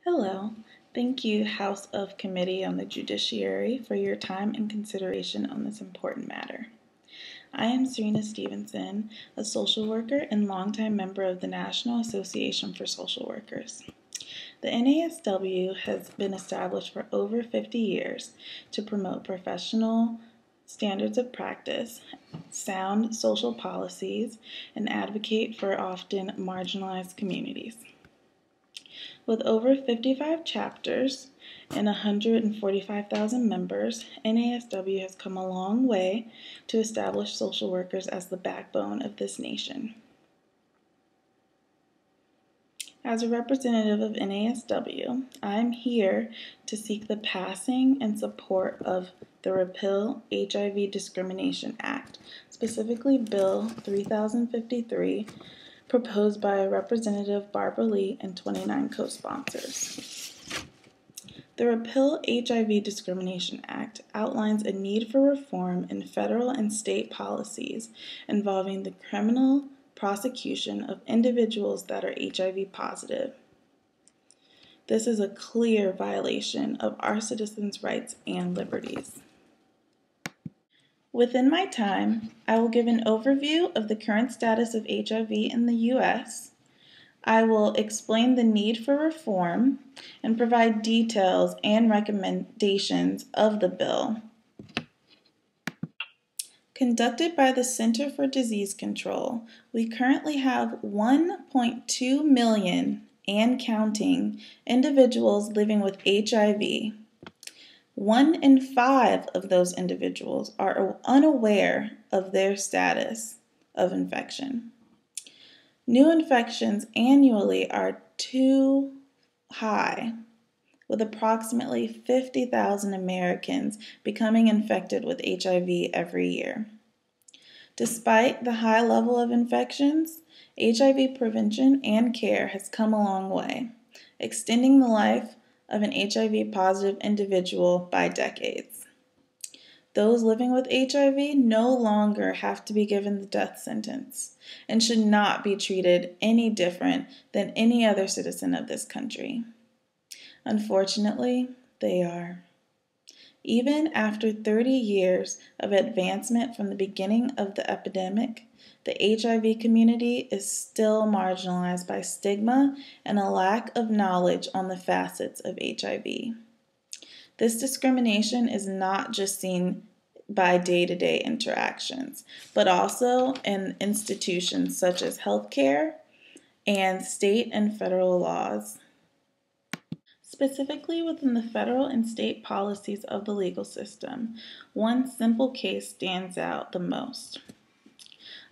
Hello. Thank you, House of Committee on the Judiciary, for your time and consideration on this important matter. I am Serena Stevenson, a social worker and longtime member of the National Association for Social Workers. The NASW has been established for over 50 years to promote professional standards of practice, sound social policies, and advocate for often marginalized communities. With over 55 chapters and 145,000 members, NASW has come a long way to establish social workers as the backbone of this nation. As a representative of NASW, I am here to seek the passing and support of the Repeal HIV Discrimination Act, specifically Bill 3053, proposed by Representative Barbara Lee and 29 co-sponsors. The Repeal HIV Discrimination Act outlines a need for reform in federal and state policies involving the criminal prosecution of individuals that are HIV positive. This is a clear violation of our citizens' rights and liberties. Within my time, I will give an overview of the current status of HIV in the U.S. I will explain the need for reform and provide details and recommendations of the bill. Conducted by the Center for Disease Control, we currently have 1.2 million and counting individuals living with HIV. 1 in 5 of those individuals are unaware of their status of infection. New infections annually are too high, with approximately 50,000 Americans becoming infected with HIV every year. Despite the high level of infections, HIV prevention and care has come a long way, extending the life of an HIV-positive individual by decades. Those living with HIV no longer have to be given the death sentence and should not be treated any different than any other citizen of this country. Unfortunately, they are. Even after 30 years of advancement from the beginning of the epidemic, the HIV community is still marginalized by stigma and a lack of knowledge on the facets of HIV. This discrimination is not just seen by day-to-day interactions, but also in institutions such as healthcare and state and federal laws. Specifically within the federal and state policies of the legal system, one simple case stands out the most.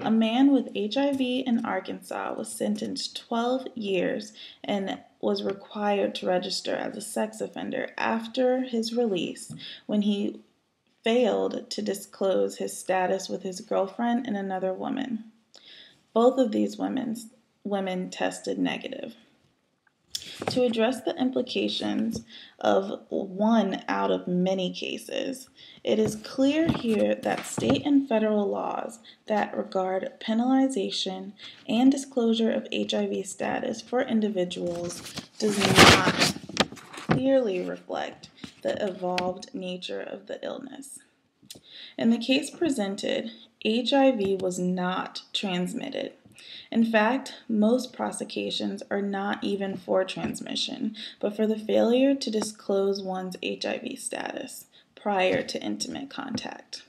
A man with HIV in Arkansas was sentenced 12 years and was required to register as a sex offender after his release when he failed to disclose his status with his girlfriend and another woman. Both of these women tested negative. To address the implications of one out of many cases, it is clear here that state and federal laws that regard penalization and disclosure of HIV status for individuals does not clearly reflect the evolved nature of the illness. In the case presented, HIV was not transmitted. In fact, most prosecutions are not even for transmission, but for the failure to disclose one's HIV status prior to intimate contact.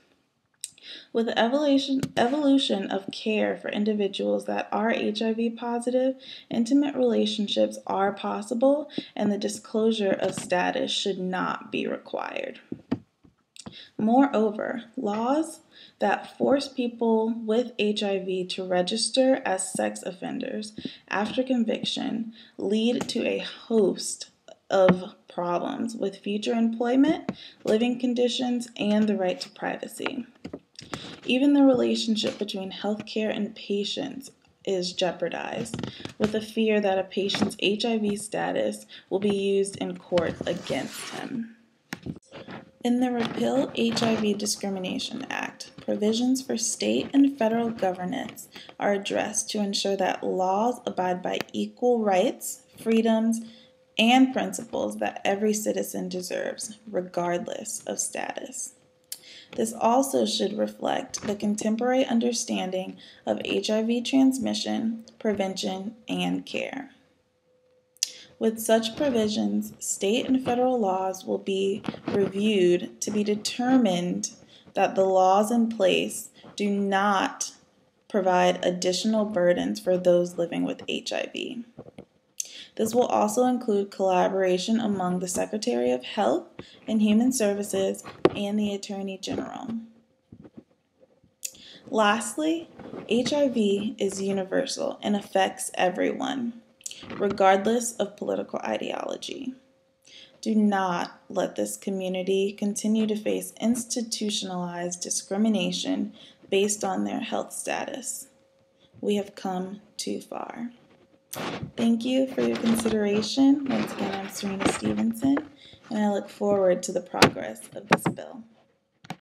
With the evolution of care for individuals that are HIV positive, intimate relationships are possible, and the disclosure of status should not be required. Moreover, laws that force people with HIV to register as sex offenders after conviction lead to a host of problems with future employment, living conditions, and the right to privacy. Even the relationship between healthcare and patients is jeopardized, with the fear that a patient's HIV status will be used in court against him. In the Repeal HIV Discrimination Act, provisions for state and federal governance are addressed to ensure that laws abide by equal rights, freedoms, and principles that every citizen deserves, regardless of status. This also should reflect the contemporary understanding of HIV transmission, prevention, and care. With such provisions, state and federal laws will be reviewed to be determined that the laws in place do not provide additional burdens for those living with HIV. This will also include collaboration among the Secretary of Health and Human Services and the Attorney General. Lastly, HIV is universal and affects everyone, regardless of political ideology. Do not let this community continue to face institutionalized discrimination based on their health status. We have come too far. Thank you for your consideration. Once again, I'm Serena Stevenson, and I look forward to the progress of this bill.